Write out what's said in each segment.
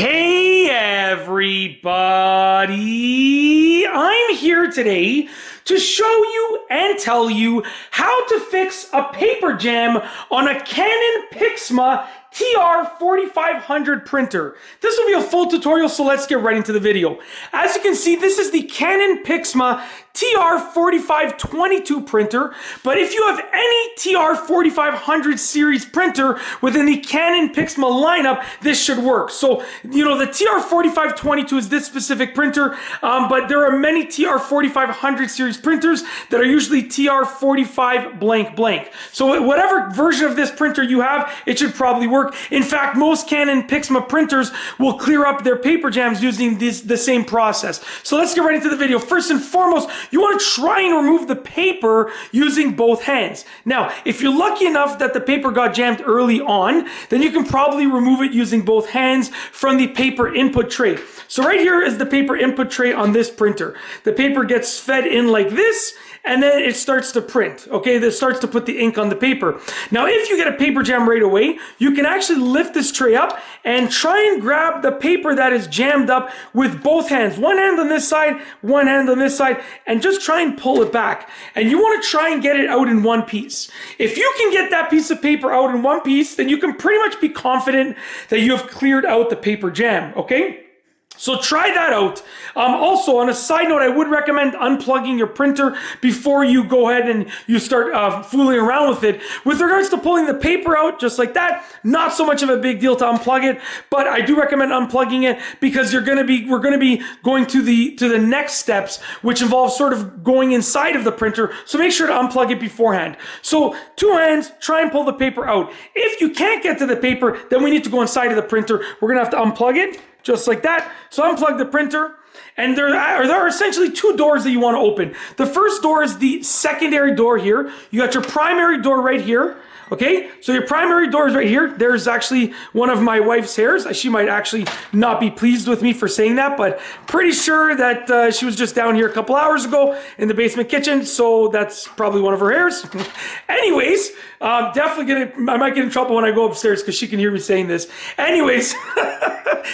Hey everybody! I'm here today to show you and tell you how to fix a paper jam on a Canon Pixma TR4500 printer. This will be a full tutorial, so let's get right into the video. As you can see, this is the Canon Pixma TR4522 printer, but if you have any TR4500 series printer within the Canon Pixma lineup, this should work. So, you know, the TR4522 is this specific printer, but there are many TR4500 series printers that are usually TR45 blank blank. So whatever version of this printer you have, it should probably work. In fact, most Canon Pixma printers will clear up their paper jams using the same process. So let's get right into the video. First and foremost, you want to try and remove the paper using both hands. Now, if you're lucky enough that the paper got jammed early on, then you can probably remove it using both hands from the paper input tray. So right here is the paper input tray on this printer. The paper gets fed in like this, and then it starts to print, okay? This starts to put the ink on the paper. Now, if you get a paper jam right away, you can actually lift this tray up and try and grab the paper that is jammed up with both hands. One hand on this side, one hand on this side, and just try and pull it back. And you want to try and get it out in one piece. If you can get that piece of paper out in one piece, then you can pretty much be confident that you have cleared out the paper jam, okay? So try that out. Also, on a side note, I would recommend unplugging your printer before you go ahead and you start fooling around with it. With regards to pulling the paper out, just like that, not so much of a big deal to unplug it, but I do recommend unplugging it because we're gonna be going to the next steps, which involves sort of going inside of the printer. So make sure to unplug it beforehand. So two hands, try and pull the paper out. If you can't get to the paper, then we need to go inside of the printer. We're gonna have to unplug it. Just like that. So unplug the printer, and there are essentially two doors that you want to open. The first door is the secondary door here. You got your primary door right here. Okay, so your primary door is right here. There's actually one of my wife's hairs. She might actually not be pleased with me for saying that, but pretty sure that she was just down here a couple hours ago in the basement kitchen, so that's probably one of her hairs. Anyways, definitely I might get in trouble when I go upstairs because she can hear me saying this. Anyways,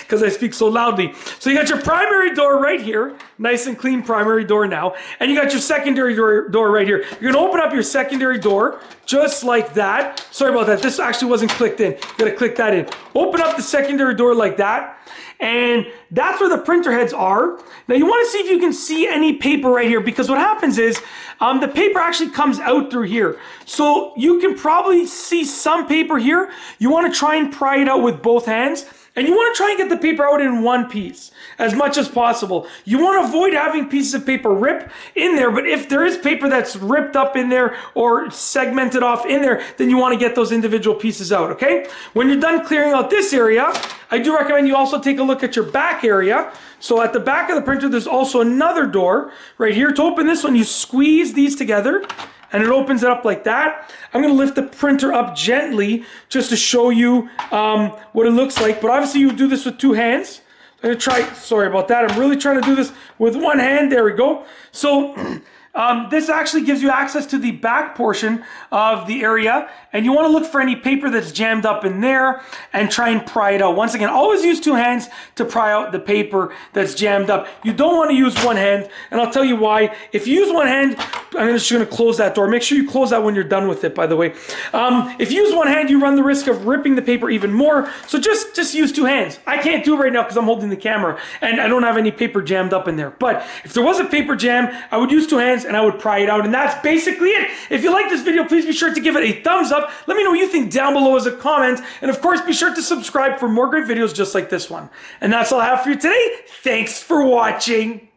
because I speak so loudly. So you got your primary door right here, nice and clean primary door now, and you got your secondary door right here. You're gonna open up your secondary door just like that. Sorry about that, this actually wasn't clicked in. You gotta click that in. Open up the secondary door like that, and that's where the printer heads are. Now you want to see if you can see any paper right here, because what happens is the paper actually comes out through here. So you can probably see some paper here. You want to try and pry it out with both hands. And you want to try and get the paper out in one piece as much as possible. You want to avoid having pieces of paper rip in there, but if there is paper that's ripped up in there or segmented off in there, then you want to get those individual pieces out, okay? When you're done clearing out this area, I do recommend you also take a look at your back area. So at the back of the printer, there's also another door right here. To open this one, you squeeze these together, and it opens it up like that. I'm gonna lift the printer up gently just to show you what it looks like, but obviously you do this with two hands. I'm gonna try, sorry about that, I'm really trying to do this with one hand, there we go. So this actually gives you access to the back portion of the area, and you wanna look for any paper that's jammed up in there and try and pry it out. Once again, always use two hands to pry out the paper that's jammed up. You don't wanna use one hand, and I'll tell you why. If you use one hand, I'm just gonna close that door. Make sure you close that when you're done with it, by the way. If you use one hand, you run the risk of ripping the paper even more, so just use two hands. I can't do it right now because I'm holding the camera, and I don't have any paper jammed up in there. But if there was a paper jam, I would use two hands, and I would pry it out, and that's basically it. If you like this video, please be sure to give it a thumbs up. Let me know what you think down below as a comment, and of course, be sure to subscribe for more great videos just like this one. And that's all I have for you today. Thanks for watching.